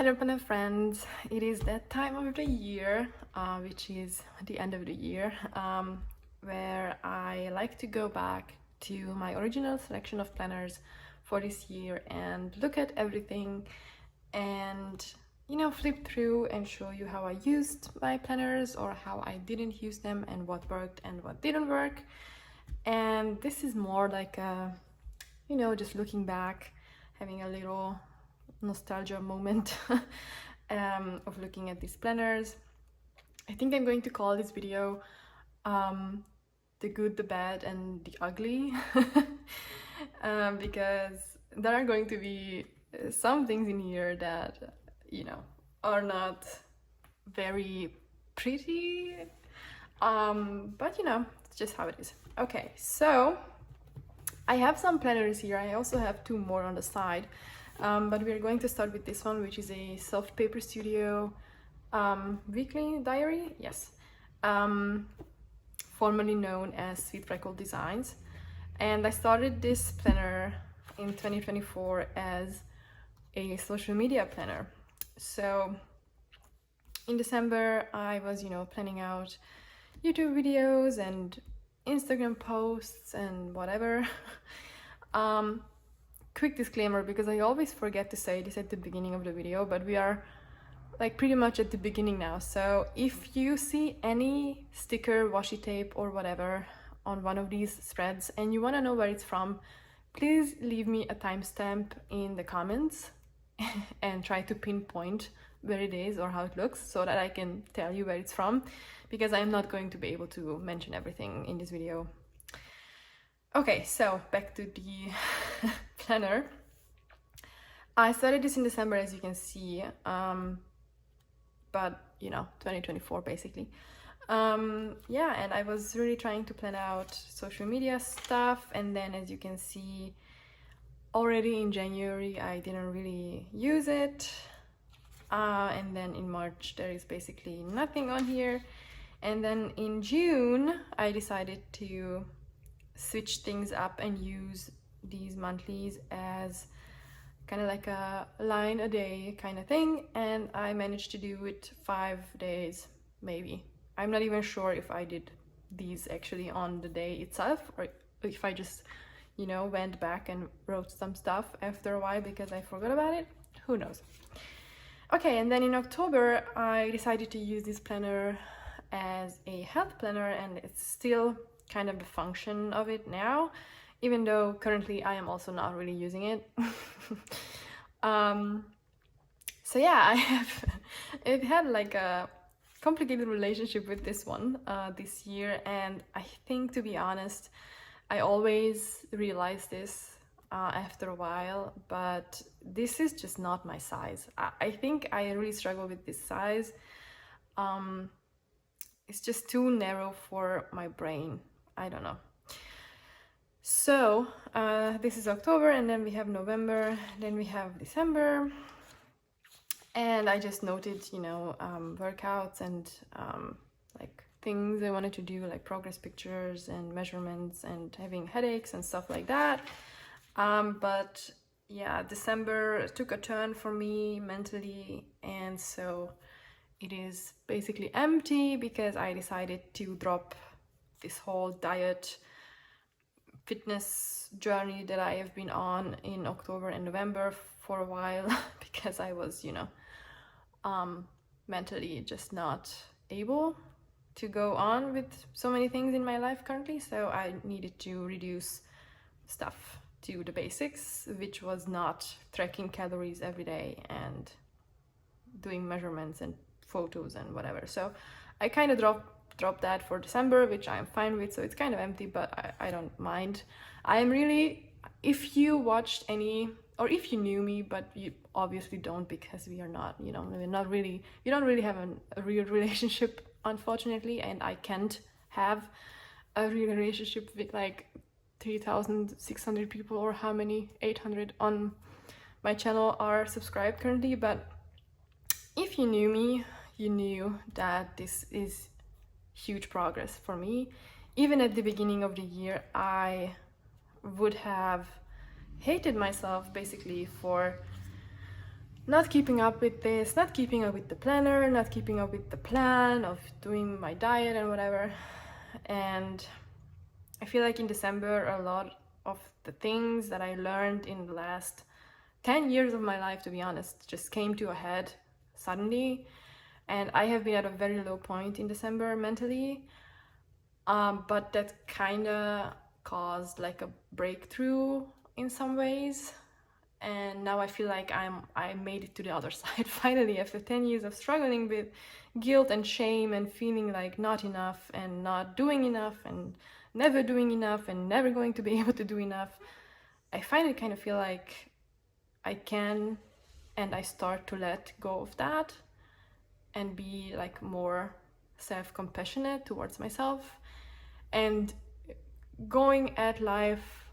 Hello planner friends, it is that time of the year, which is the end of the year, where I like to go back to my original selection of planners for this year and look at everything and flip through and show you how I used my planners or how I didn't use them and what worked and what didn't work. And this is more like a, just looking back, having a little nostalgia moment of looking at these planners. I think I'm going to call this video the good, the bad, and the ugly because there are going to be some things in here that are not very pretty, but it's just how it is. Okay, so I have some planners here. I also have two more on the side. But we're going to start with this one, which is a Soft Paper Studio weekly diary, yes, formerly known as Sweet Freckle Designs. And I started this planner in 2024 as a social media planner. So in December, I was, planning out YouTube videos and Instagram posts and whatever. Quick disclaimer, because I always forget to say this at the beginning of the video, but we are like pretty much at the beginning now. So if you see any sticker, washi tape or whatever on one of these threads and you want to know where it's from, please leave me a timestamp in the comments and try to pinpoint where it is or how it looks so that I can tell you where it's from, because I'm not going to be able to mention everything in this video. Okay, so back to the planner. I started this in December, as you can see, but 2024 basically. Yeah, and I was really trying to plan out social media stuff, and then as you can see, already in January I didn't really use it, and then in March there is basically nothing on here, and then in June I decided to switch things up and use these monthlies as kind of like a line a day kind of thing, and I managed to do it 5 days maybe. I'm not even sure if I did these actually on the day itself or if I just went back and wrote some stuff after a while because I forgot about it. Who knows. Okay, and then in October I decided to use this planner as a health planner, and it's still kind of the function of it now, even though currently I am also not really using it. So yeah, I've had like a complicated relationship with this one this year, and I think, to be honest, I always realize this after a while, but this is just not my size. I think I really struggle with this size. It's just too narrow for my brain. I don't know. So this is October, and then we have November, then we have December, and I just noted workouts and like things I wanted to do, like progress pictures and measurements and having headaches and stuff like that. But yeah, December took a turn for me mentally, and so it is basically empty because I decided to drop this whole diet fitness journey that I have been on in October and November for a while because I was mentally just not able to go on with so many things in my life currently, so I needed to reduce stuff to the basics, which was not tracking calories every day and doing measurements and photos and whatever. So I kind of dropped that for December, which I'm fine with, so it's kind of empty, but I don't mind. I'm really, if you watched any, or if you knew me, but you obviously don't because we are not, we don't really have a real relationship, unfortunately, and I can't have a real relationship with like 3,600 people or how many, 800 on my channel are subscribed currently. But if you knew me, you knew that this is huge progress for me. Even at the beginning of the year, I would have hated myself basically for not keeping up with this, not keeping up with the planner, not keeping up with the plan of doing my diet and whatever. And I feel like in December, a lot of the things that I learned in the last 10 years of my life, to be honest, just came to a head suddenly. And I have been at a very low point in December mentally. But that kind of caused like a breakthrough in some ways. And now I feel like I made it to the other side finally, after 10 years of struggling with guilt and shame and feeling like not enough and not doing enough and never doing enough and never going to be able to do enough. I finally kind of feel like I can, and I start to let go of that and be like more self-compassionate towards myself and going at life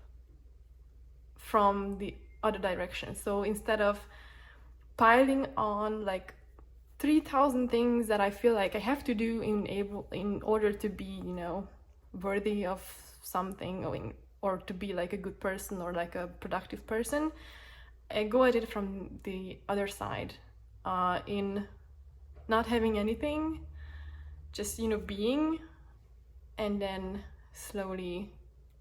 from the other direction. So instead of piling on like 3,000 things that I feel like I have to do in order to be, you know, worthy of something, or to be like a good person or like a productive person, I go at it from the other side, in not having anything, just, you know, being, and then slowly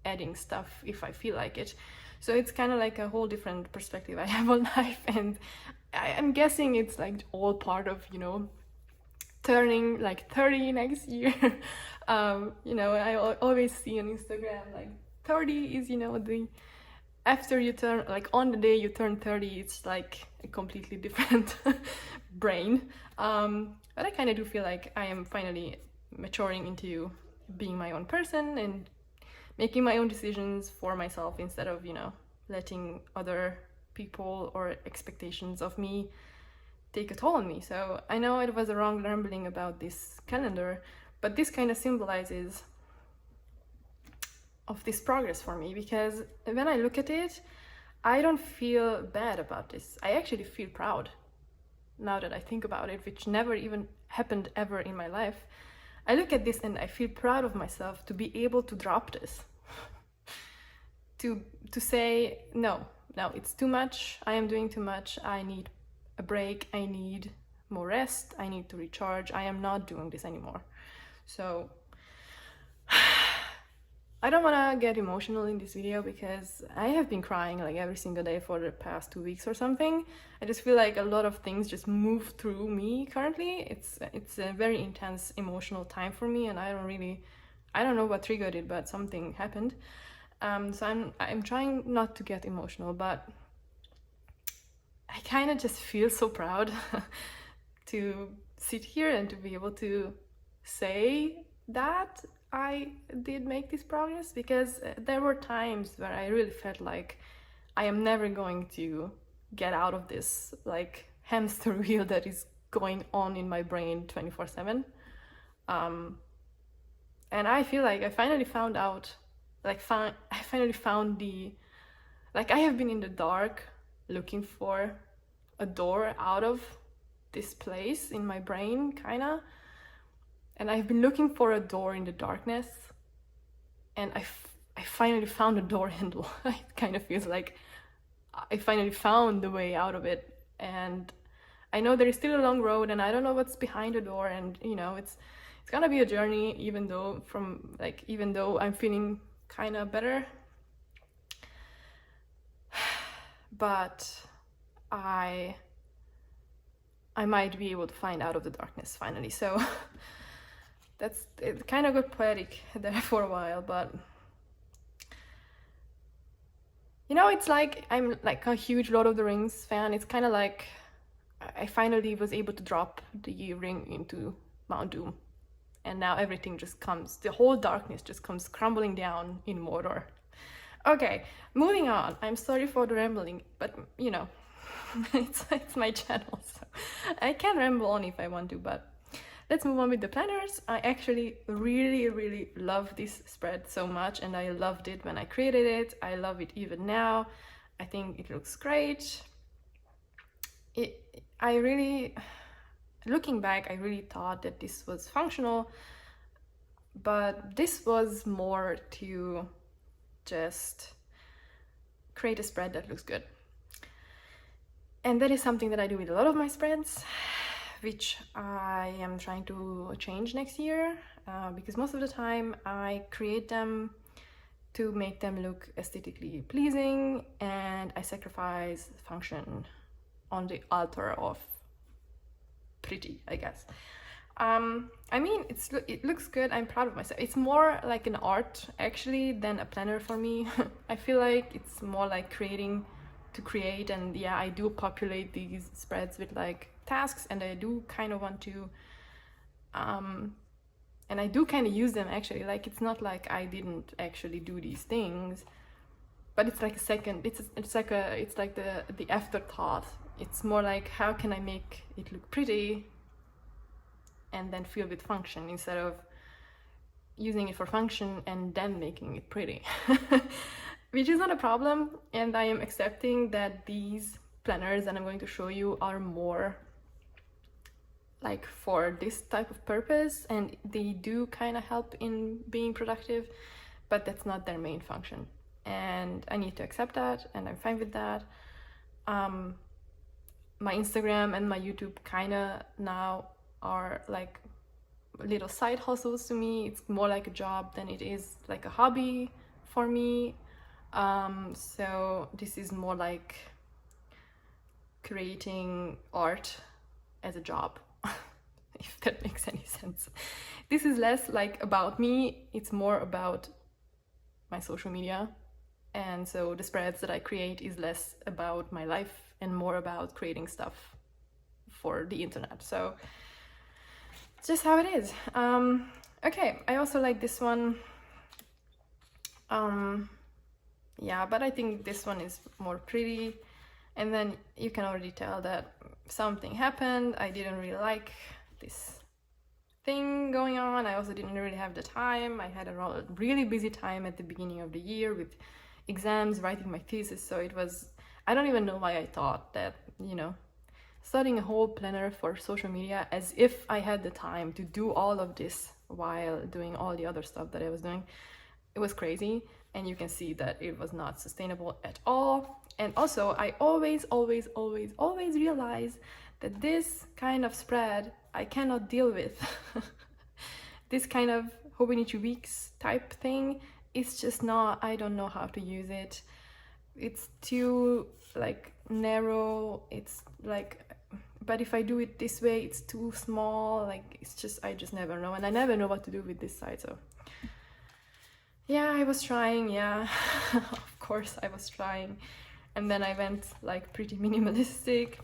adding stuff if I feel like it. So it's kind of like a whole different perspective I have on life, and I'm guessing it's like all part of, you know, turning like 30 next year. You know, I always see on Instagram like 30 is, you know, the after you turn, like on the day you turn 30, it's like a completely different brain. But I kind of do feel like I am finally maturing into being my own person and making my own decisions for myself instead of, you know, letting other people or expectations of me take a toll on me. So I know it was a wrong rambling about this calendar, but this kind of symbolizes of this progress for me, because when I look at it, I don't feel bad about this. I actually feel proud now that I think about it, which never even happened ever in my life. I look at this and I feel proud of myself to be able to drop this. to say, no, it's too much. I am doing too much. I need a break. I need more rest. I need to recharge. I am not doing this anymore. So I don't want to get emotional in this video because I have been crying like every single day for the past 2 weeks or something. I just feel like a lot of things just move through me currently. It's a very intense emotional time for me, and I don't know what triggered it, but something happened. So I'm trying not to get emotional, but I kind of just feel so proud to sit here and to be able to say that I did make this progress, because there were times where I really felt like I am never going to get out of this like hamster wheel that is going on in my brain 24/7. And I feel like I finally found out, like I finally found I have been in the dark looking for a door out of this place in my brain, kinda. And I've been looking for a door in the darkness, and I finally found a door handle. It kind of feels like I finally found the way out of it. And I know there is still a long road, and I don't know what's behind the door, and you know, it's gonna be a journey, even though I'm feeling kind of better. But I might be able to find out of the darkness finally. So it kind of got poetic there for a while, but you know, it's like I'm like a huge Lord of the Rings fan. It's kind of like I finally was able to drop the ring into Mount Doom, and now everything just comes, the whole darkness just comes crumbling down in Mordor. Okay, moving on. I'm sorry for the rambling, but you know, it's my channel, so I can ramble on if I want to, but let's move on with the planners. I actually really love this spread so much, and I loved it when I created it. I love it even now. I think it looks great. Looking back, I really thought that this was functional, but this was more to just create a spread that looks good. And that is something that I do with a lot of my spreads, which I am trying to change next year, because most of the time I create them to make them look aesthetically pleasing, and I sacrifice function on the altar of pretty, I guess. I mean, it looks good. I'm proud of myself. It's more like an art actually than a planner for me. I feel like it's more like creating to create, and yeah, I do populate these spreads with like tasks, and I do kind of want to and I do kind of use them actually. Like, it's not like I didn't actually do these things, but it's like a second, it's like the afterthought. It's more like, how can I make it look pretty and then fill with function, instead of using it for function and then making it pretty. Which is not a problem, and I am accepting that these planners that I'm going to show you are more like for this type of purpose, and they do kind of help in being productive, but that's not their main function, and I need to accept that, and I'm fine with that. My Instagram and my YouTube kind of now are like little side hustles to me. It's more like a job than it is like a hobby for me. So this is more like creating art as a job, if that makes any sense. This is less like about me, it's more about my social media. And so the spreads that I create is less about my life and more about creating stuff for the internet. So it's just how it is. Okay, I also like this one. Yeah, but I think this one is more pretty. And then you can already tell that something happened. I didn't really like this thing going on. I also didn't really have the time. I had a really busy time at the beginning of the year with exams, writing my thesis. So it was, I don't even know why I thought that, you know, starting a whole planner for social media, as if I had the time to do all of this while doing all the other stuff that I was doing. It was crazy, and you can see that it was not sustainable at all. And also, I always realize that this kind of spread I cannot deal with. This kind of Hobonichi Weeks type thing, it's just not, I don't know how to use it. It's too like narrow, it's like, but if I do it this way, it's too small. Like, it's just, I just never know, and I never know what to do with this side. So yeah, I was trying, yeah. Of course I was trying. And then I went like pretty minimalistic.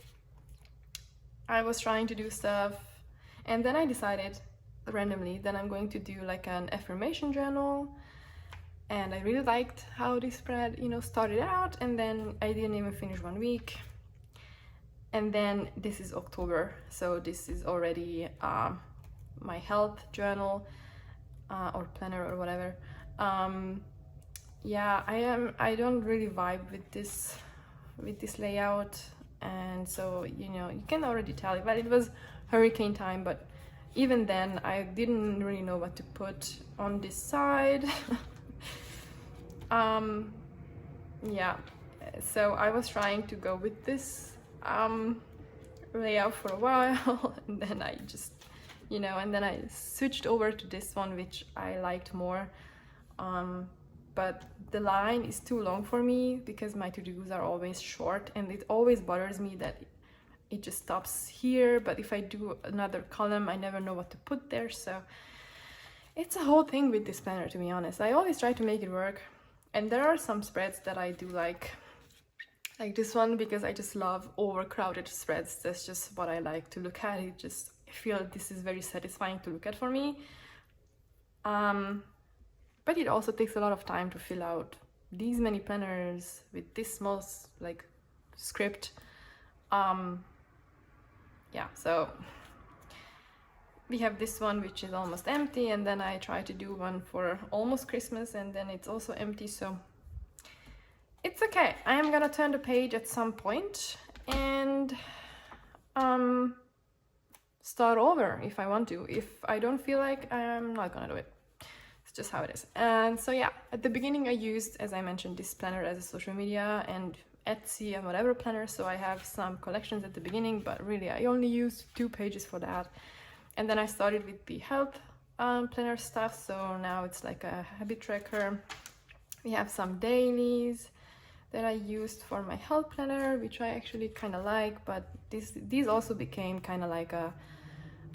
I was trying to do stuff, and then I decided randomly that I'm going to do like an affirmation journal. And I really liked how this spread, you know, started out, and then I didn't even finish 1 week. And then this is October, so this is already my health journal or planner or whatever. Yeah, I don't really vibe with this layout, and so, you know, you can already tell. But it was hurricane time, but even then I didn't really know what to put on this side. Yeah, so I was trying to go with this layout for a while, and then I just, you know, and then I switched over to this one, which I liked more. But the line is too long for me because my to-dos are always short, and it always bothers me that it just stops here. But if I do another column, I never know what to put there. So it's a whole thing with this planner, to be honest. I always try to make it work, and there are some spreads that I do like this one, because I just love overcrowded spreads. That's just what I like to look at. It just, I feel this is very satisfying to look at for me. But it also takes a lot of time to fill out these many planners with this small like script. Yeah, so we have this one which is almost empty, and then I try to do one for almost Christmas, and then it's also empty. So it's okay. I am gonna turn the page at some point and start over if I want to. If I don't feel like, I'm not gonna do it. It's just how it is. And so yeah, at the beginning I used, as I mentioned, this planner as a social media, and Etsy and whatever planner, so I have some collections at the beginning, but really I only used 2 pages for that. And then I started with the health planner stuff, so now it's like a habit tracker. We have some dailies that I used for my health planner, which I actually kind of like, but these also became kind of like I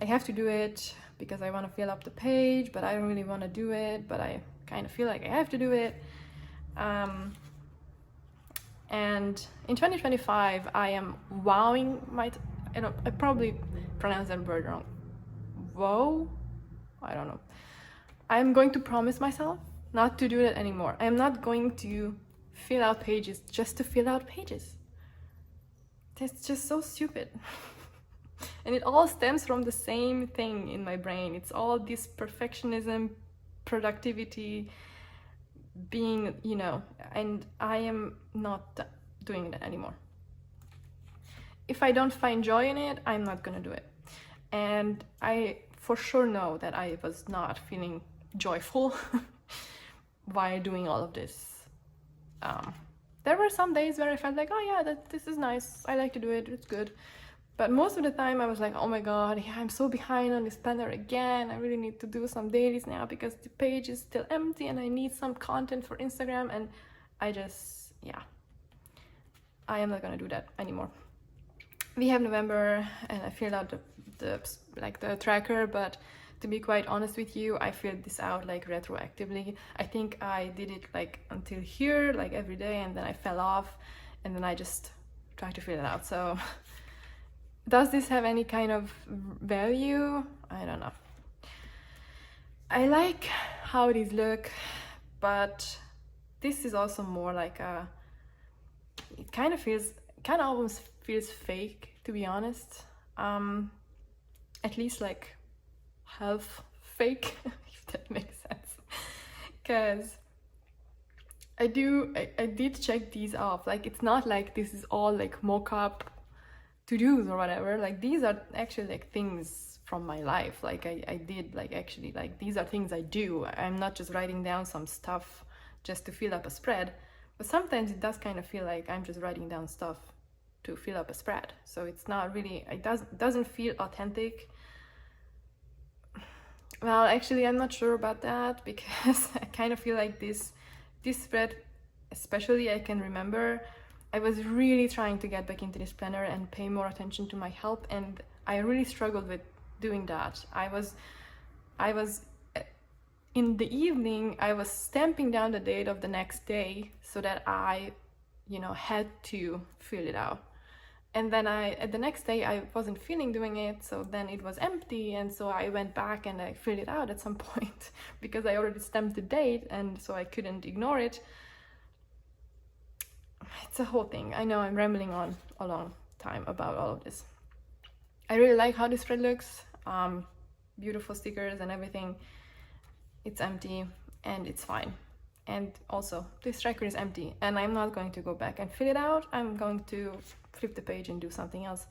have to do it because I want to fill up the page, but I don't really want to do it, but I kind of feel like I have to do it. And in 2025, I am wowing I probably pronounced that word wrong. Whoa? I don't know. I'm going to promise myself not to do that anymore. I'm not going to fill out pages just to fill out pages. That's just so stupid. And it all stems from the same thing in my brain. It's all this perfectionism, productivity, being, and I am not doing that anymore. If I don't find joy in it, I'm not gonna do it. And I for sure know that I was not feeling joyful while doing all of this. There were some days where I felt like, oh yeah, this is nice, I like to do it, it's good. But most of the time I was like, oh my god, yeah, I'm so behind on this planner again. I really need to do some dailies now because the page is still empty and I need some content for Instagram. And I just, yeah, I am not gonna do that anymore. We have November and I filled out the tracker, but to be quite honest with you, I filled this out like retroactively. I think I did it like until here, like every day, and then I fell off, and then I just tried to fill it out. So does this have any kind of value? I don't know. I like how these look, but this is also more like it kind of almost feels fake, to be honest. At least like half fake, if that makes sense. Because I did check these off. Like, it's not like this is all like mock-up to-dos or whatever. Like, these are actually like things from my life. Like I did like actually like these are things I do. I'm not just writing down some stuff just to fill up a spread, but sometimes it does kind of feel like I'm just writing down stuff to fill up a spread. So it's not really, it doesn't feel authentic. Well, actually, I'm not sure about that, because I kind of feel like this spread, especially I can remember, I was really trying to get back into this planner and pay more attention to my health, and I really struggled with doing that. I was in the evening, I was stamping down the date of the next day so that I, had to fill it out. And then the next day I wasn't feeling doing it, so then it was empty, and so I went back and I filled it out at some point because I already stamped the date, and so I couldn't ignore it. It's a whole thing. I know I'm rambling on a long time about all of this. I really like how this spread looks. Beautiful stickers and everything. It's empty and it's fine. And also, this tracker is empty, and I'm not going to go back and fill it out. I'm going to flip the page and do something else.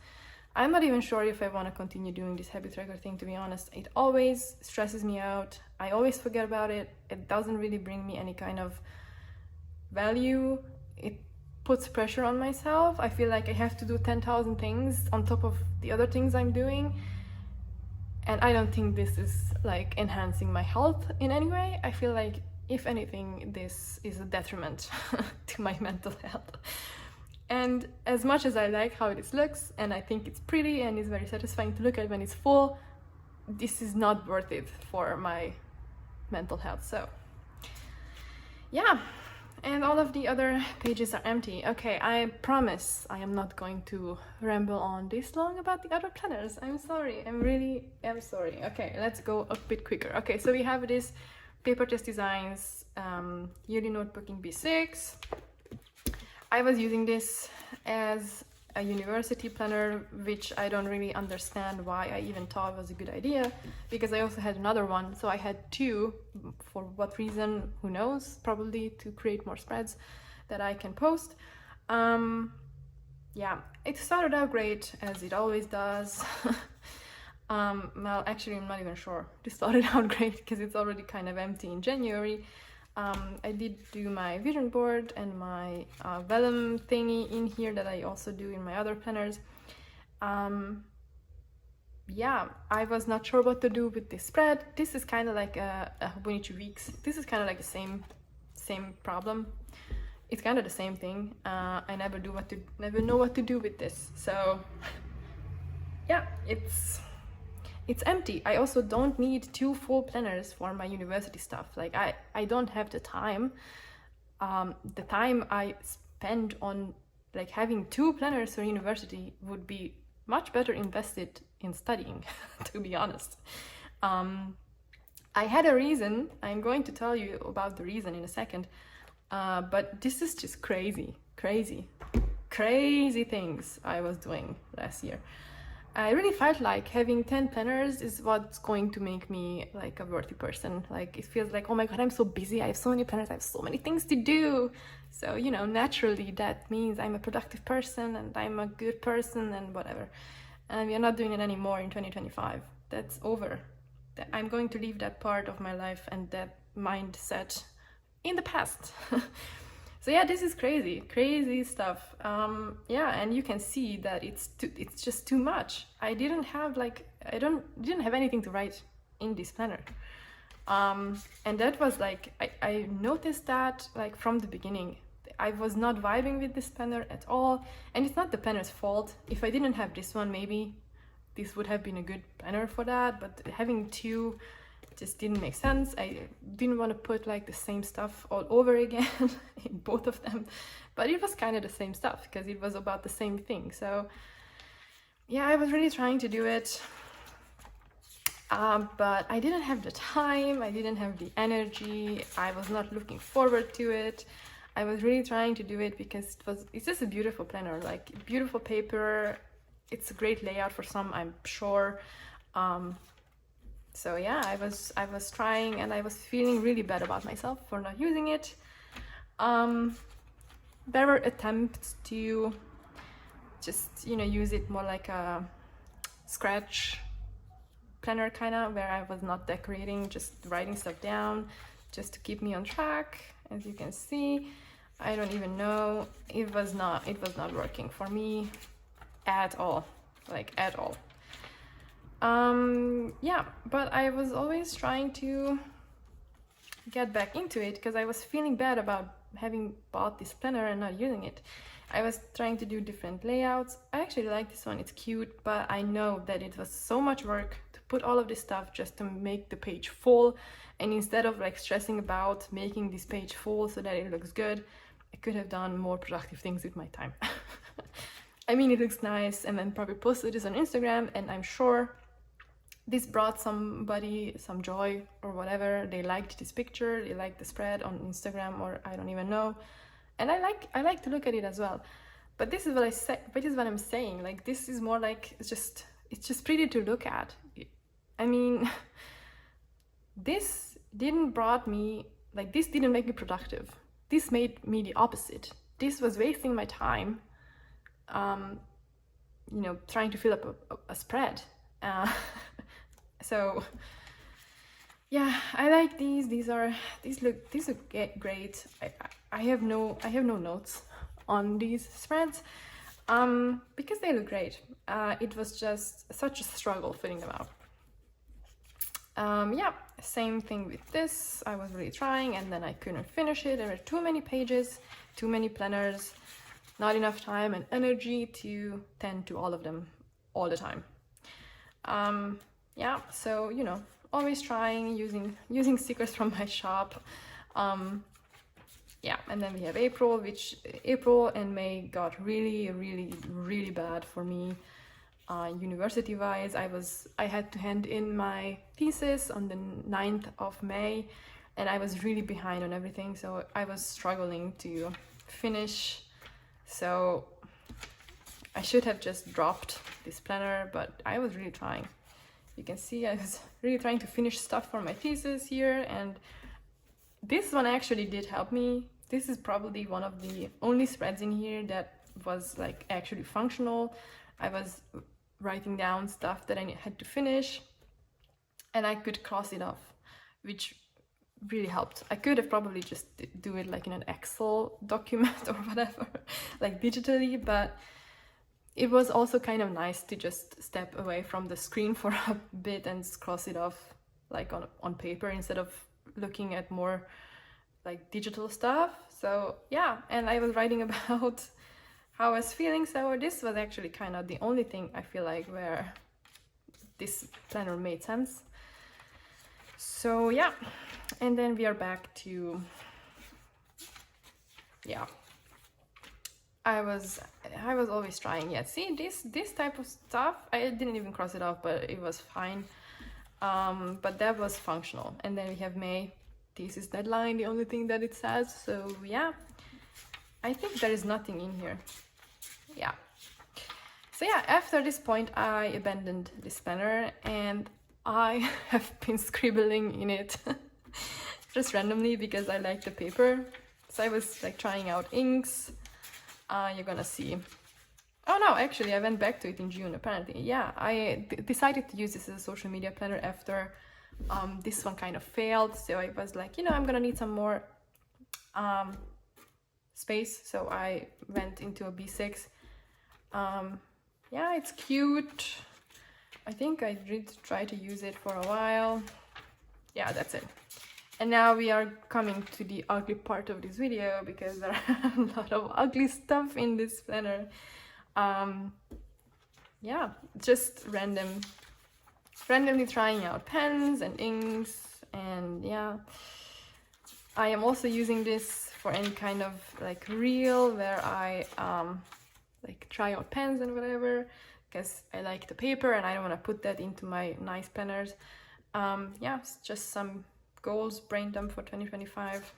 I'm not even sure if I want to continue doing this habit tracker thing, to be honest. It always stresses me out. I always forget about it. It doesn't really bring me any kind of value. It puts pressure on myself. I feel like I have to do 10,000 things on top of the other things I'm doing. And I don't think this is like enhancing my health in any way. I feel like, if anything, this is a detriment to my mental health. And as much as I like how this looks, and I think it's pretty and it's very satisfying to look at when it's full, this is not worth it for my mental health. So yeah, and all of the other pages are empty. Okay, I promise I am not going to ramble on this long about the other planners. I'm sorry, I'm sorry. Okay, let's go a bit quicker. Okay, so we have this Paper Test Designs yearly notebooking B6. I was using this as a university planner, which I don't really understand why I even thought was a good idea, because I also had another one. So I had two, for what reason, who knows, probably to create more spreads that I can post. Yeah, it started out great, as it always does. Well, actually, I'm not even sure. This started out great because it's already kind of empty in January. I did do my vision board and my vellum thingy in here that I also do in my other planners. Yeah, I was not sure what to do with this spread. This is kind of like a Hobonichi Weeks. This is kind of like the same problem. It's kind of the same thing. I never know what to do with this. So yeah, it's empty. I also don't need 2 full planners for my university stuff. Like I don't have the time. The time I spend on like having 2 planners for university would be much better invested in studying, to be honest. I had a reason. I'm going to tell you about the reason in a second. But this is just crazy things I was doing last year. I really felt like having 10 planners is what's going to make me like a worthy person. Like it feels like, oh my god, I'm so busy, I have so many planners, I have so many things to do. So, you know, naturally that means I'm a productive person and I'm a good person and whatever. And we are not doing it anymore in 2025. That's over. I'm going to leave that part of my life and that mindset in the past. So yeah, this is crazy stuff. Yeah, and you can see that it's just too much. I didn't have anything to write in this planner. And that was like, I noticed that like from the beginning. I was not vibing with this planner at all, and it's not the planner's fault. If I didn't have this one, maybe this would have been a good planner for that, but having 2 just didn't make sense. I didn't want to put like the same stuff all over again in both of them, but it was kind of the same stuff because it was about the same thing. So yeah, I was really trying to do it, but I didn't have the time, I didn't have the energy, I was not looking forward to it. I was really trying to do it because it's just a beautiful planner, like beautiful paper. It's a great layout for some, I'm sure. So yeah, I was trying, and I was feeling really bad about myself for not using it. There were attempts to just, you know, use it more like a scratch planner kind of, where I was not decorating, just writing stuff down just to keep me on track. As you can see, I don't even know, it was not working for me at all, like at all. Yeah, but I was always trying to get back into it because I was feeling bad about having bought this planner and not using it. I was trying to do different layouts. I actually like this one, it's cute, but I know that it was so much work to put all of this stuff just to make the page full, and instead of like stressing about making this page full so that it looks good, I could have done more productive things with my time. I mean, it looks nice, and then probably posted this on Instagram, and I'm sure this brought somebody some joy or whatever. They liked this picture, they liked the spread on Instagram, or I don't even know. And I like to look at it as well. But this is what I'm saying. Like, this is more like it's just pretty to look at. I mean, this didn't make me productive. This made me the opposite. This was wasting my time, you know, trying to fill up a spread. So yeah, I like these. These look great. I have no notes on these spreads, because they look great. It was just such a struggle filling them out. Yeah, same thing with this. I was really trying, and then I couldn't finish it. There were too many pages, too many planners, not enough time and energy to tend to all of them all the time. Yeah, so, you know, always trying, using stickers from my shop. Yeah, and then we have April and May got really bad for me. University wise, I had to hand in my thesis on the 9th of May, and I was really behind on everything, so I was struggling to finish. So I should have just dropped this planner, but I was really trying. You can see I was really trying to finish stuff for my thesis here, and this one actually did help me. This is probably one of the only spreads in here that was like actually functional. I was writing down stuff that I had to finish, and I could cross it off, which really helped. I could have probably just do it like in an Excel document or whatever, like digitally, but it was also kind of nice to just step away from the screen for a bit and cross it off like on paper instead of looking at more like digital stuff. So yeah, and I was writing about how I was feeling, so this was actually kind of the only thing I feel like where this planner made sense. So yeah, and then we are back to, yeah, I was always trying. Yeah, see, this type of stuff, I didn't even cross it off, but it was fine. But that was functional. And then we have May thesis deadline, the only thing that it says. So yeah, I think there is nothing in here. Yeah. So yeah, after this point, I abandoned this planner and I have been scribbling in it just randomly because I like the paper. So I was like trying out inks. You're gonna see. Oh no, actually I went back to it in June apparently. Yeah, I decided to use this as a social media planner after this one kind of failed. So I was like, you know, I'm gonna need some more space. So I went into a B6. Yeah, it's cute. I think I did try to use it for a while. Yeah, that's it. And now we are coming to the ugly part of this video because there are a lot of ugly stuff in this planner. Yeah, just randomly trying out pens and inks, and yeah. I am also using this for any kind of like reel where I like try out pens and whatever, because I like the paper and I don't want to put that into my nice planners. Yeah, it's just some goals, brain dump for 2025,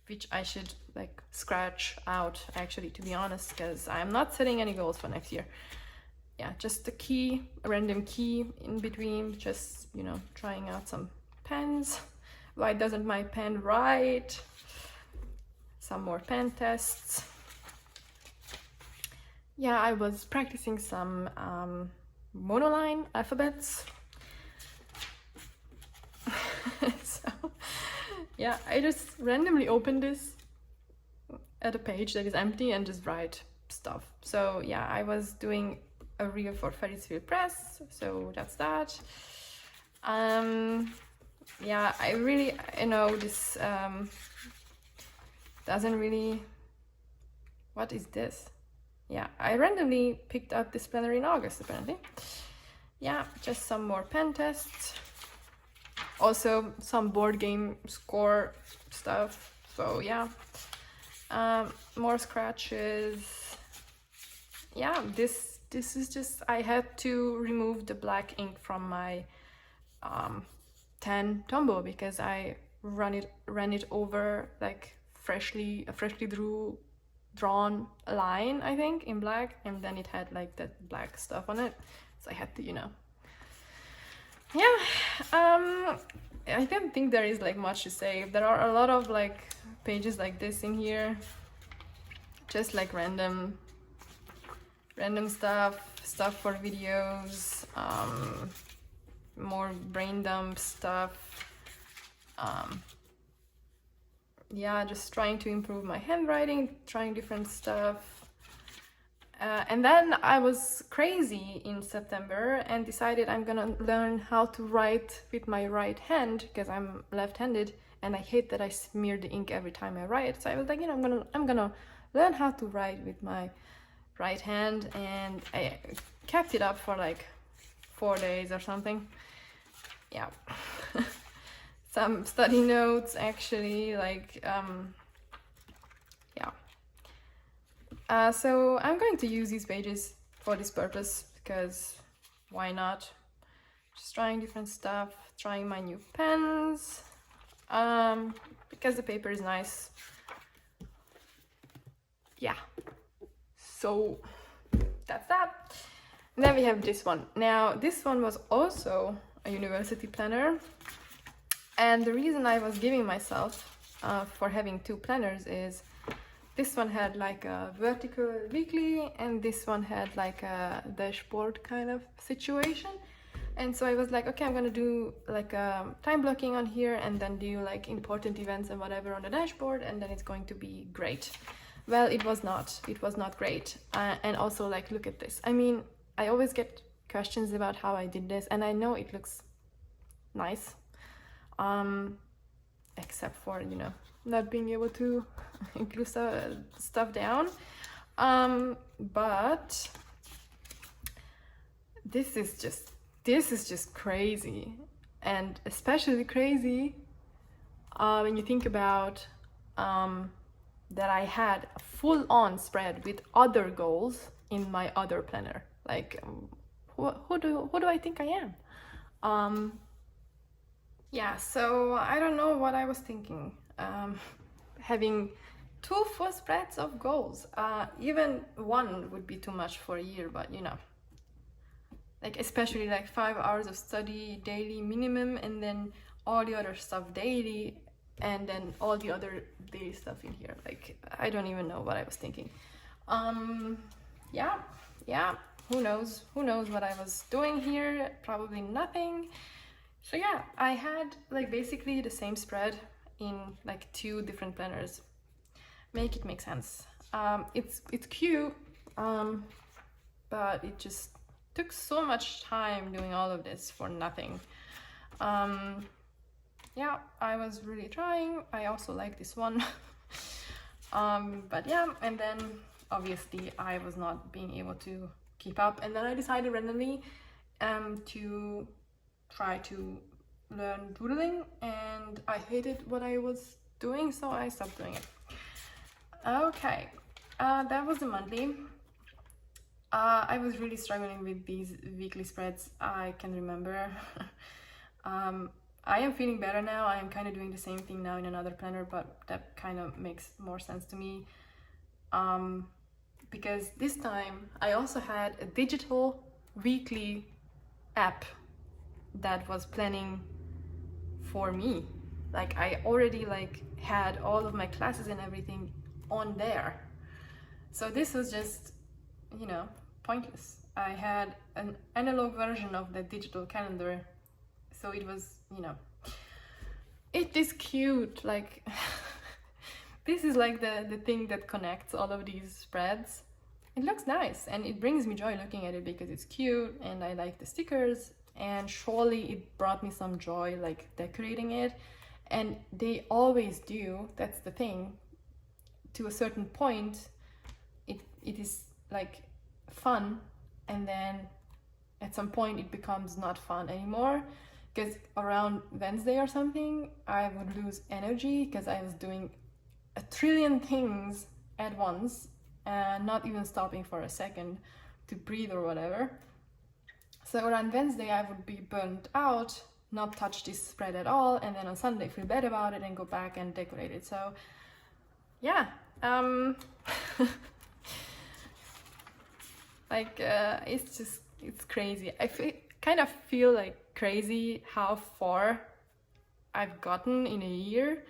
which I should like scratch out actually, to be honest, because I'm not setting any goals for next year. Yeah, just a key, a random key in between, just, you know, trying out some pens. Why doesn't my pen write? Some more pen tests. Yeah, I was practicing some monoline alphabets. So yeah, I just randomly opened this at a page that is empty and just write stuff. So yeah, I was doing a reel for Ferris Wheel Press, so that's that. Yeah, I really, you know, this doesn't really, what is this? Yeah, I randomly picked up this planner in August apparently. Yeah, just some more pen tests. Also some board game score stuff. So yeah, more scratches. Yeah, this is just, I had to remove the black ink from my 10 Tombow because I ran it over like freshly drawn line, I think, in black, and then it had like that black stuff on it, so I had to, you know. Yeah, I don't think there is like much to say. There are a lot of like pages like this in here, just like random stuff for videos, more brain dump stuff. Yeah, just trying to improve my handwriting, trying different stuff. And then I was crazy in September and decided I'm gonna learn how to write with my right hand because I'm left-handed and I hate that I smear the ink every time I write. So I was like, you know, I'm gonna learn how to write with my right hand, and I kept it up for like 4 days or something. Yeah. Some study notes actually, like yeah. So I'm going to use these pages for this purpose because why not? Just trying different stuff, trying my new pens, because the paper is nice. Yeah, so that's that. And then we have this one. Now this one was also a university planner, and the reason I was giving myself for having 2 planners is this one had like a vertical weekly and this one had like a dashboard kind of situation. And so I was like, okay, I'm gonna do like time blocking on here and then do like important events and whatever on the dashboard, and then it's going to be great. Well, it was not great. And also, like, look at this. I mean, I always get questions about how I did this, and I know it looks nice, except for, you know, not being able to glue stuff down. But this is just crazy, and especially crazy when you think about that I had a full-on spread with other goals in my other planner. Like, who do I think I am? Yeah, so I don't know what I was thinking. Having 2 full spreads of goals, even one would be too much for a year, but you know, like, especially like 5 hours of study daily minimum, and then all the other stuff daily, and then all the other daily stuff in here. Like, I don't even know what I was thinking. Yeah, who knows what I was doing here? Probably nothing. So yeah, I had like basically the same spread in like 2 different planners. Make it make sense. It's cute, but it just took so much time doing all of this for nothing. Yeah, I was really trying. I also like this one. But yeah, and then obviously I was not being able to keep up, and then I decided randomly to try to learn doodling, and I hated what I was doing, so I stopped doing it. Okay, that was the monthly. I was really struggling with these weekly spreads, I can remember. I am feeling better now. I am kind of doing the same thing now in another planner, but that kind of makes more sense to me. Because this time I also had a digital weekly app that was planning for me. Like, I already like had all of my classes and everything on there. So this was just, you know, pointless. I had an analog version of the digital calendar, so it was, you know, it is cute. Like, this is like the thing that connects all of these spreads. It looks nice, and it brings me joy looking at it because it's cute, and I like the stickers, and surely it brought me some joy like decorating it. And they always do. That's the thing. To a certain point, it is like fun, and then at some point it becomes not fun anymore, because around Wednesday or something I would lose energy because I was doing a trillion things at once and not even stopping for a second to breathe or whatever. So around Wednesday I would be burnt out, not touch this spread at all, and then on Sunday feel bad about it and go back and decorate it. So yeah, like, it's crazy. Kind of feel like crazy how far I've gotten in a year.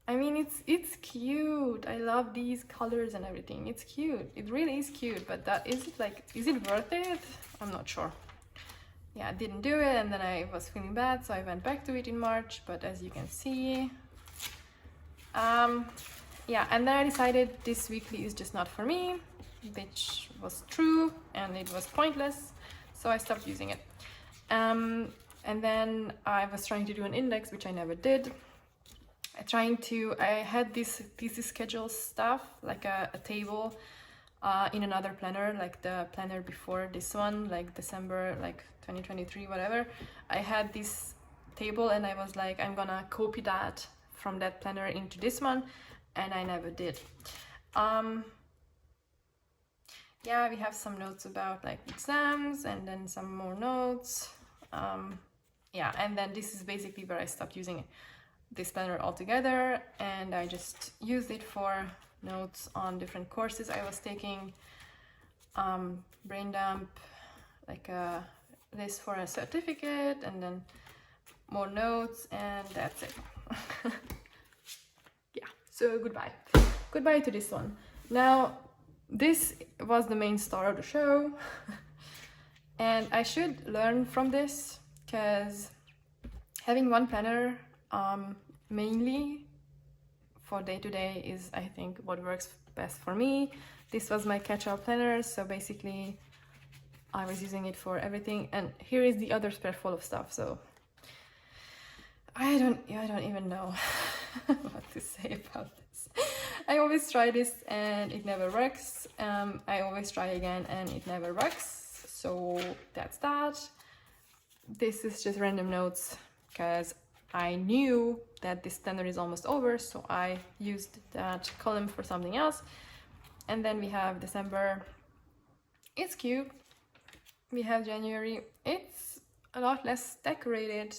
I mean, it's cute. I love these colors and everything. It's cute. It really is cute, but is it worth it? I'm not sure. Yeah, I didn't do it, and then I was feeling bad, so I went back to it in March, but as you can see, yeah, and then I decided this weekly is just not for me, which was true, and it was pointless, so I stopped using it. And then I was trying to do an index, which I never did. I had this thesis schedule stuff, like a table in another planner, like the planner before this one, like December, like 2023, whatever. I had this table, and I was like, I'm gonna copy that from that planner into this one, and I never did. Yeah, we have some notes about like exams, and then some more notes. Yeah, and then this is basically where I stopped using this planner altogether, and I just used it for notes on different courses I was taking, brain dump, like a list for a certificate, and then more notes, and that's it. Yeah, so goodbye to this one. Now, this was the main star of the show. And I should learn from this, because having one planner mainly for day-to-day is, I think, what works best for me. This was my Catchup planner, so basically I was using it for everything. And here is the other spread full of stuff, so I don't even know what to say about this. I always try this and it never works. I always try again and it never works. So that's that. This is just random notes because I knew that this standard is almost over, so I used that column for something else. And then we have December. It's cute. We have January. It's a lot less decorated.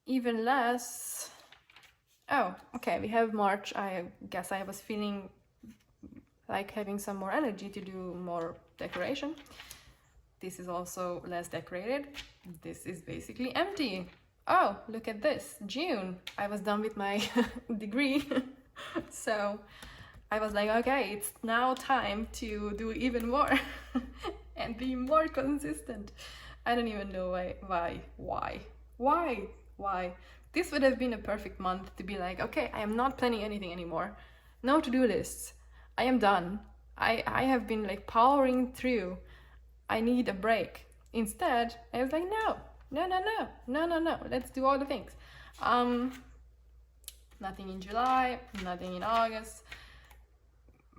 Even less. Oh, okay, we have March. I guess I was feeling like having some more energy to do more decoration. This is also less decorated. This is basically empty. Oh, look at this. June. I was done with my degree. So I was like, okay, it's now time to do even more and be more consistent. I don't even know why. This would have been a perfect month to be like, okay, I am not planning anything anymore. No to-do lists. I am done. I have been like powering through. I need a break. Instead, I was like, no. Let's do all the things. Nothing in July, nothing in August.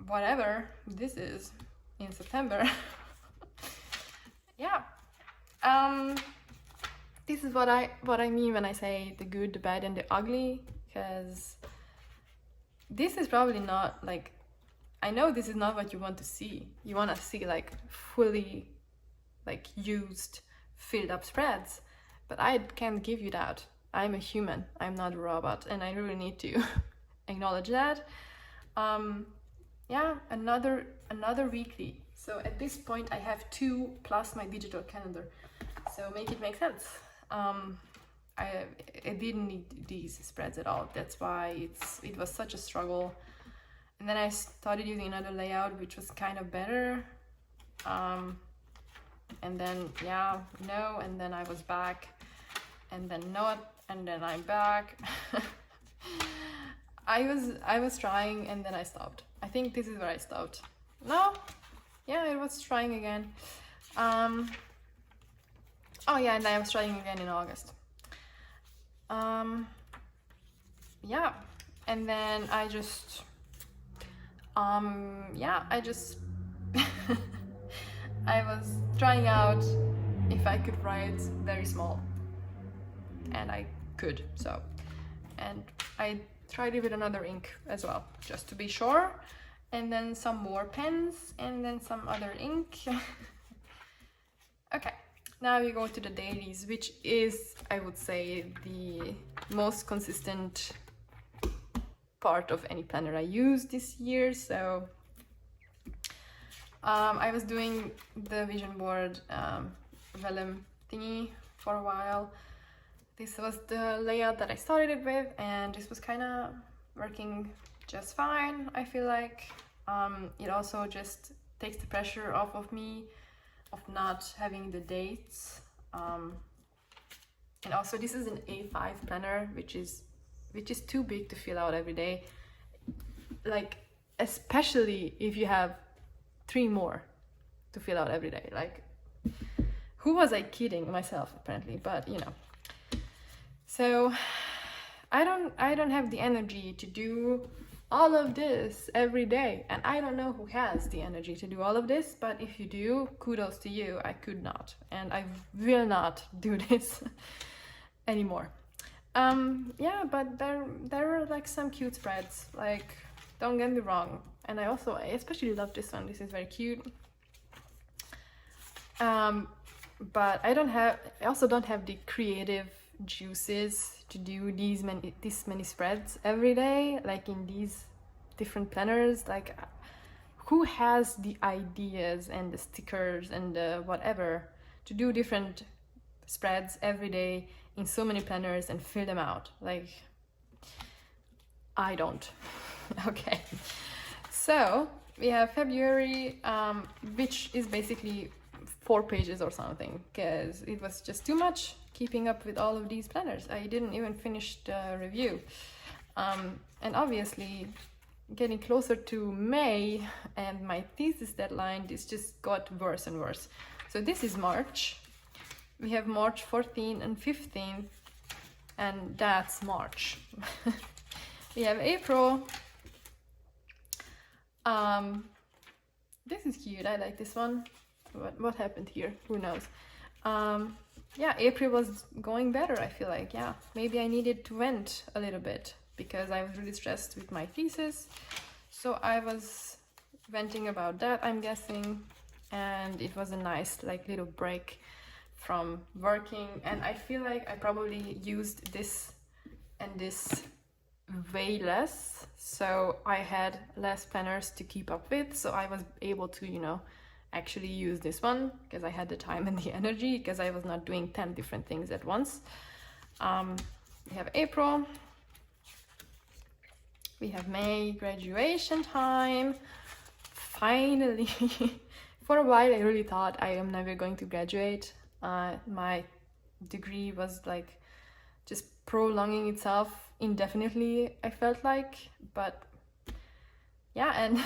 Whatever this is in September. Yeah. This is what I mean when I say the good, the bad, and the ugly, because this is probably not like, I know this is not what you want to see. You want to see like fully like used, filled up spreads, but I can't give you that. I'm a human, I'm not a robot, and I really need to acknowledge that. Yeah, another weekly. So at this point I have 2 plus my digital calendar, so make it make sense. I didn't need these spreads at all. That's why it was such a struggle. And then I started using another layout, which was kind of better. And then no, and then I was back, and then not, and then I'm back. I was trying, and then I stopped. I think this is where I stopped. No, yeah, I was trying again. Oh yeah, and I was trying again in August. Yeah, and then I just I was trying out if I could write very small, and I could, so, and I tried it with another ink as well, just to be sure, and then some more pens, and then some other ink. Okay, now we go to the dailies, which is, I would say, the most consistent part of any planner I use this year. So I was doing the vision board vellum thingy for a while. This was the layout that I started it with, and this was kind of working just fine, I feel like. It also just takes the pressure off of me of not having the dates. And also this is an A5 planner, which is too big to fill out every day. Like, especially if you have 3 more to fill out every day. Like, who was I kidding? Myself, apparently, but you know. So I don't have the energy to do all of this every day, and I don't know who has the energy to do all of this, but if you do, kudos to you. I could not, and I will not do this anymore. Yeah, but there are like some cute spreads, like, don't get me wrong, and I especially love this one. This is very cute. But I also don't have the creative juices to do this many spreads every day, like in these different planners. Like, who has the ideas and the stickers and the whatever to do different spreads every day in so many planners and fill them out? Like, I don't. Okay, so we have February, which is basically 4 pages or something, because it was just too much keeping up with all of these planners. I didn't even finish the review. And obviously, getting closer to May and my thesis deadline, this just got worse and worse. So this is March. We have March 14 and 15, and that's March. We have April. This is cute. I like this one. What happened here? Who knows? Yeah, April was going better, I feel like. Yeah, maybe I needed to vent a little bit because I was really stressed with my thesis. So I was venting about that, I'm guessing. And it was a nice like little break from working. And I feel like I probably used this and this way less, so I had less planners to keep up with, so I was able to, you know, actually use this one because I had the time and the energy, because I was not doing 10 different things at once. We have April, we have May, graduation time, finally. For a while I really thought I am never going to graduate. My degree was like just prolonging itself indefinitely, I felt like, but yeah, and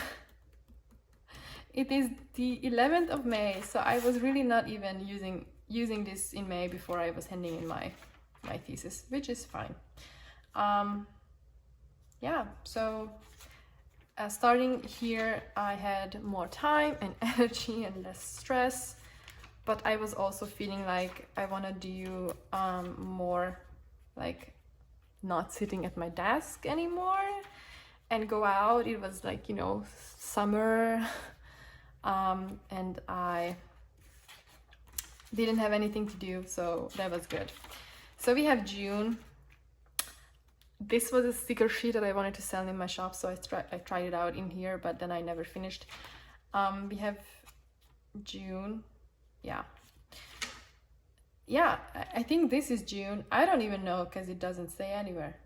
it is the 11th of May, so I was really not even using this in May before I was handing in my thesis, which is fine. Yeah, so starting here I had more time and energy and less stress, but I was also feeling like I want to do more like not sitting at my desk anymore and go out. It was like, you know, summer, and I didn't have anything to do, so that was good. So we have June. This was a sticker sheet that I wanted to sell in my shop, so I tried it out in here, but then I never finished. We have June. Yeah, I think this is June. I don't even know because it doesn't say anywhere.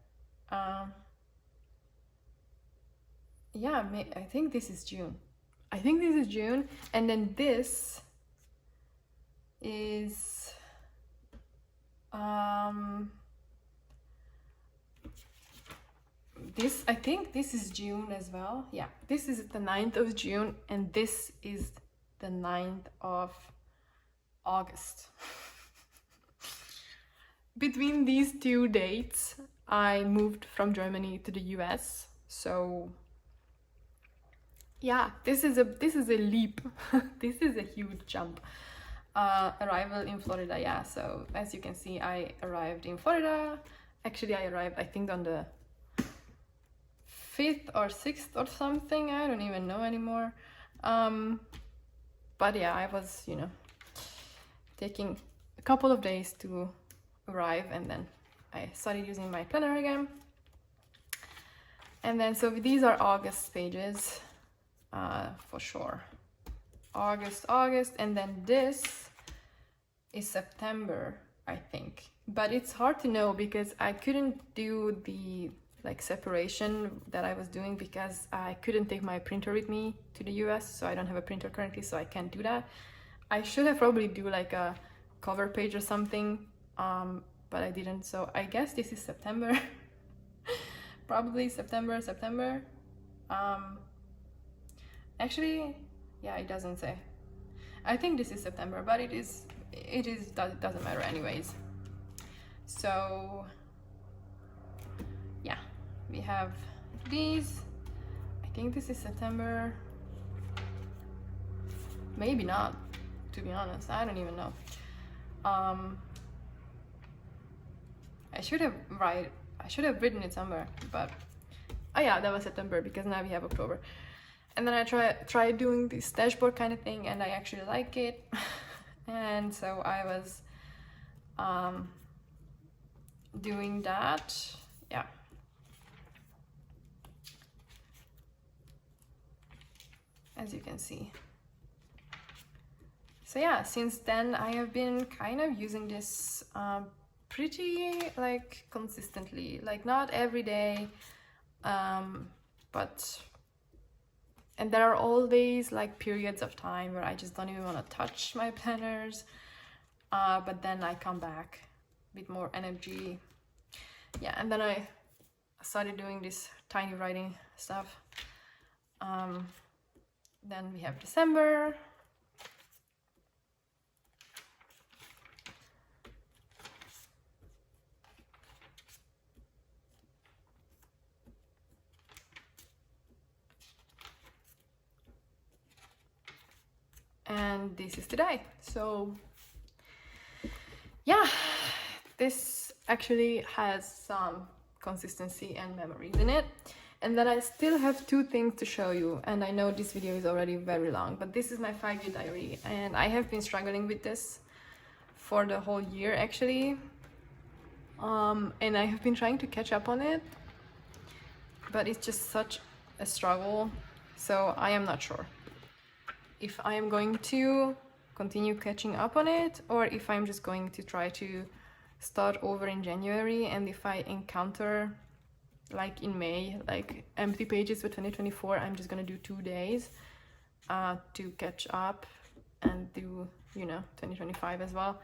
Yeah, I think this is June. I think this is June, and then this is this, I think this is June as well. Yeah, this is the 9th of June, and this is the 9th of August. Between these 2 dates, I moved from Germany to the US. So yeah, this is a leap. This is a huge jump. Arrival in Florida. Yeah, so as you can see, I arrived in Florida. Actually, I arrived, I think, on the 5th or 6th or something. I don't even know anymore. But yeah, I was, you know, taking a couple of days to arrive, and then I started using my planner again. And then, so these are August pages, for sure. August, and then this is September, I think. But it's hard to know because I couldn't do the like separation that I was doing because I couldn't take my printer with me to the US, so I don't have a printer currently, so I can't do that. I should have probably do like a cover page or something, but I didn't, so I guess this is September. Probably September. Actually, yeah, it doesn't say. I think this is September, but it doesn't matter anyways. So yeah, we have these. I think this is September. Maybe not, to be honest. I don't even know. I should have written it somewhere, but oh yeah, that was September, because now we have October. And then I try doing this dashboard kind of thing, and I actually like it. And so I was doing that. Yeah. As you can see. So yeah, since then I have been kind of using this pretty like consistently, like not every day, but And there are always like periods of time where I just don't even want to touch my planners, but then I come back with more energy. Yeah, and then I started doing this tiny writing stuff. Then we have December. And this is today. So yeah, this actually has some consistency and memories in it. And then I still have 2 things to show you, and I know this video is already very long, but this is my 5-year diary, and I have been struggling with this for the whole year actually, and I have been trying to catch up on it, but it's just such a struggle, so I am not sure if I am going to continue catching up on it, or if I'm just going to try to start over in January, and if I encounter like in May like empty pages for 2024, I'm just gonna do 2 days to catch up and do, you know, 2025 as well.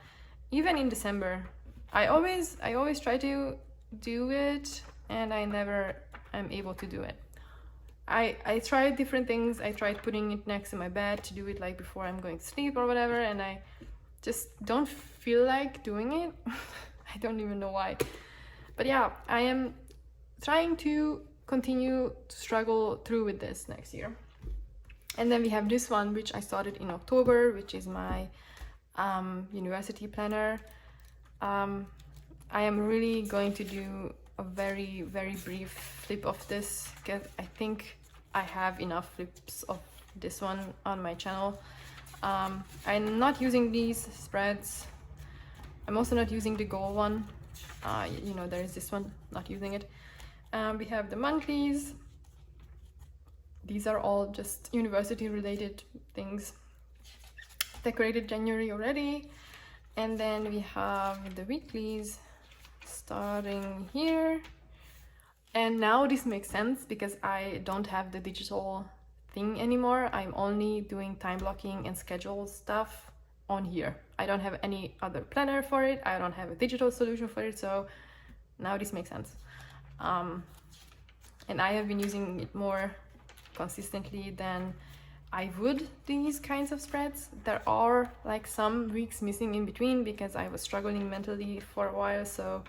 Even in December, I always try to do it, and I never am able to do it. I tried different things. I tried putting it next to my bed to do it like before I'm going to sleep or whatever, and I just don't feel like doing it. I don't even know why. But yeah, I am trying to continue to struggle through with this next year. And then we have this one, which I started in October, which is my university planner. I am really going to do a very brief flip of this, because I think I have enough flips of this one on my channel. I'm not using these spreads. I'm also not using the goal one. You know, there is this one, not using it. We have the monthlies. These are all just university related things. Decorated January already. And then we have the weeklies starting here. And now this makes sense because I don't have the digital thing anymore. I'm only doing time blocking and schedule stuff on here. I don't have any other planner for it. I don't have a digital solution for it. So now this makes sense. And I have been using it more consistently than I would these kinds of spreads. There are like some weeks missing in between because I was struggling mentally for a while. So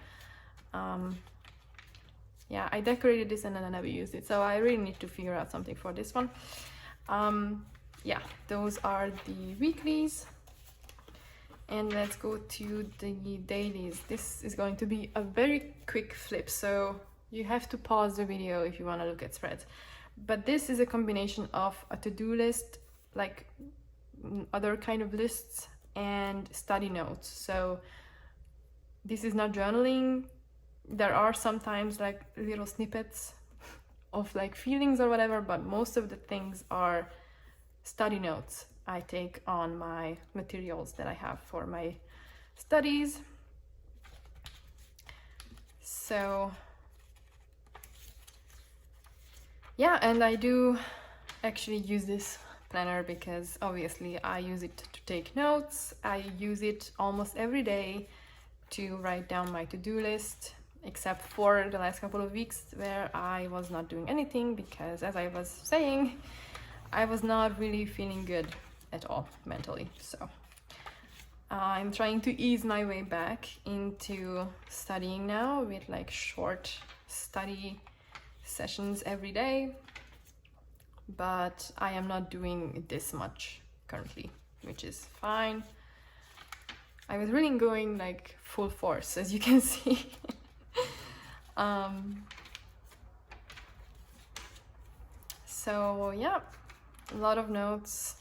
yeah, I decorated this and then I never used it. So I really need to figure out something for this one. Yeah, those are the weeklies. And let's go to the dailies. This is going to be a very quick flip, so you have to pause the video if you want to look at spreads. But this is a combination of a to-do list, like other kind of lists, and study notes. So this is not journaling. There are sometimes like little snippets of like feelings or whatever, but most of the things are study notes I take on my materials that I have for my studies. So yeah, and I do actually use this planner because obviously I use it to take notes. I use it almost every day to write down my to-do list, except for the last couple of weeks where I was not doing anything because, as I was saying, I was not really feeling good at all mentally. So I'm trying to ease my way back into studying now with like short study sessions every day, but I am not doing this much currently, which is fine. I was really going like full force, as you can see. So yeah, a lot of notes,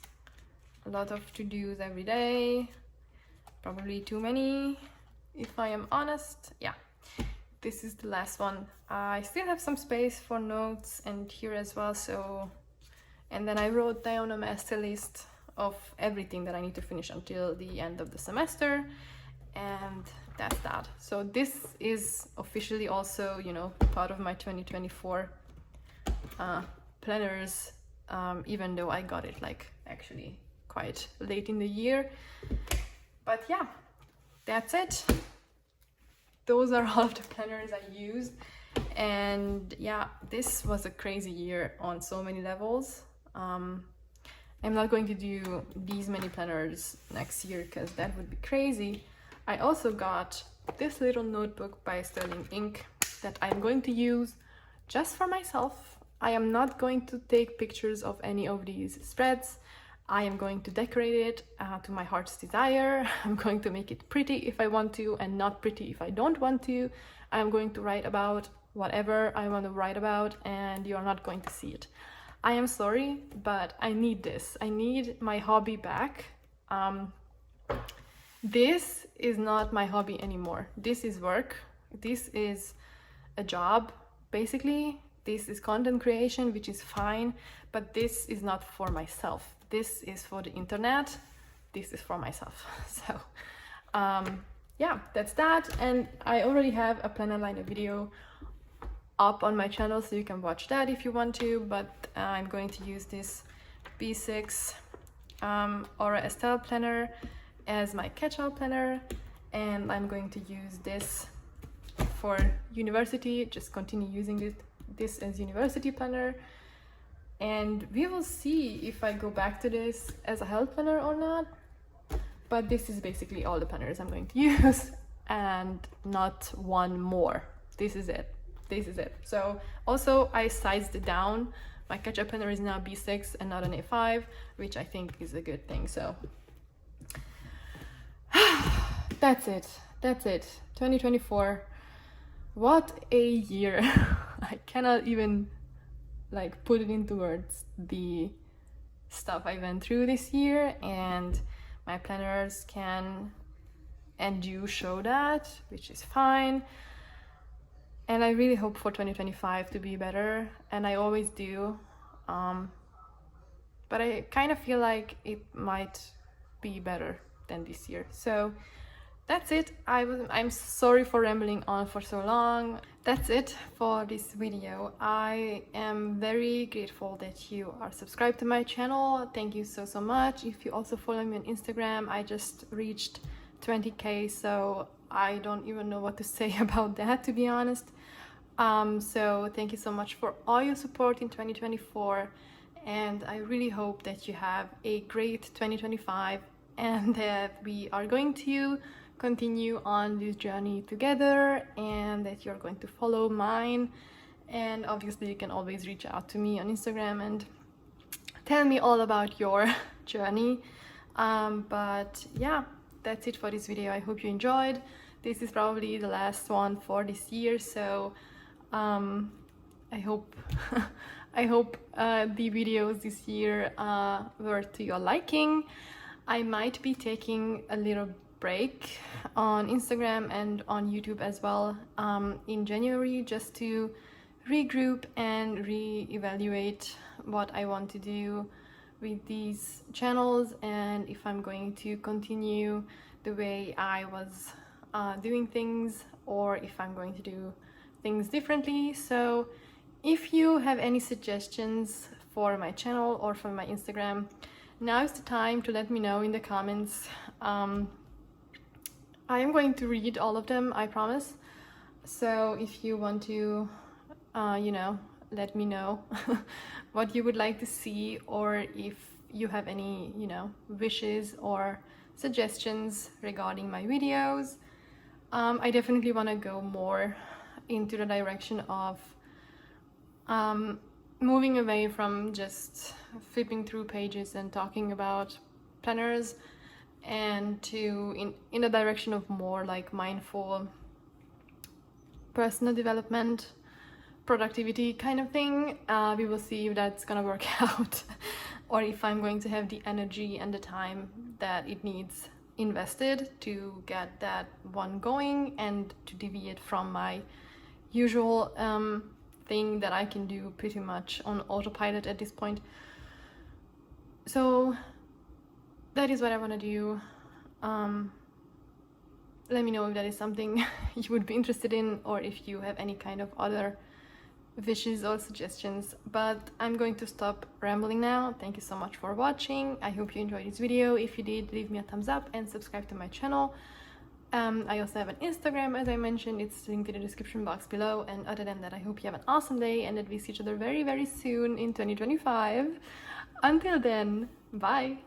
a lot of to-dos every day, probably too many if I am honest. Yeah, this is the last one. I still have some space for notes and here as well, so, and then I wrote down a master list of everything that I need to finish until the end of the semester, and that's that. So this is officially also, you know, part of my 2024 planners even though I got it like actually quite late in the year. But yeah, that's it. Those are all of the planners I used. And yeah, this was a crazy year on so many levels. I'm not going to do these many planners next year because that would be crazy. I also got this little notebook by Sterling Ink that I'm going to use just for myself. I am not going to take pictures of any of these spreads. I am going to decorate it to my heart's desire. I'm going to make it pretty if I want to and not pretty if I don't want to. I'm going to write about whatever I want to write about, and you're not going to see it. I am sorry, but I need this. I need my hobby back. This is not my hobby anymore. This is work. This is a job, basically. This is content creation, which is fine, but this is not for myself. This is for the internet. This is for myself. So yeah, that's that. And I already have a planner liner video up on my channel, so you can watch that if you want to, but I'm going to use this B6 Aura Estelle planner as my catch-up planner, and I'm going to use this for university, just continue using this as university planner, and we will see if I go back to this as a health planner or not. But this is basically all the planners I'm going to use, and not one more. This is it. This is it. So also I sized it down. My catch-up planner is now B6 and not an A5, which I think is a good thing. So that's it. That's it. 2024. What a year. I cannot even like put it into words, the stuff I went through this year, and my planners can and do show that, which is fine. And I really hope for 2025 to be better, and I always do. But I kind of feel like it might be better than this year. So that's it. I'm sorry for rambling on for so long. That's it for this video. I am very grateful that you are subscribed to my channel. Thank you so much. If you also follow me on Instagram, I just reached 20k, so I don't even know what to say about that, to be honest. So thank you so much for all your support in 2024, and I really hope that you have a great 2025 and that we are going to continue on this journey together, and that you're going to follow mine. And obviously you can always reach out to me on Instagram and tell me all about your journey. But yeah, that's it for this video. I hope you enjoyed. This is probably the last one for this year, so I hope I hope the videos this year were to your liking. I might be taking a little break on Instagram and on YouTube as well in January, just to regroup and re-evaluate what I want to do with these channels, and if I'm going to continue the way I was doing things, or if I'm going to do things differently. So if you have any suggestions for my channel or for my Instagram, now is the time to let me know in the comments. I am going to read all of them, I promise. So if you want to you know, let me know what you would like to see, or if you have any, you know, wishes or suggestions regarding my videos. I definitely want to go more into the direction of moving away from just flipping through pages and talking about planners, and to in the direction of more like mindful personal development, productivity kind of thing. We will see if that's gonna work out, or if I'm going to have the energy and the time that it needs invested to get that one going, and to deviate from my usual thing that I can do pretty much on autopilot at this point. So that is what I want to do. Let me know if that is something you would be interested in, or if you have any kind of other wishes or suggestions, but I'm going to stop rambling now. Thank you so much for watching. I hope you enjoyed this video. If you did, leave me a thumbs up and subscribe to my channel. I also have an Instagram, as I mentioned. It's linked in the description box below. And other than that, I hope you have an awesome day and that we see each other very, very soon in 2025. Until then, bye!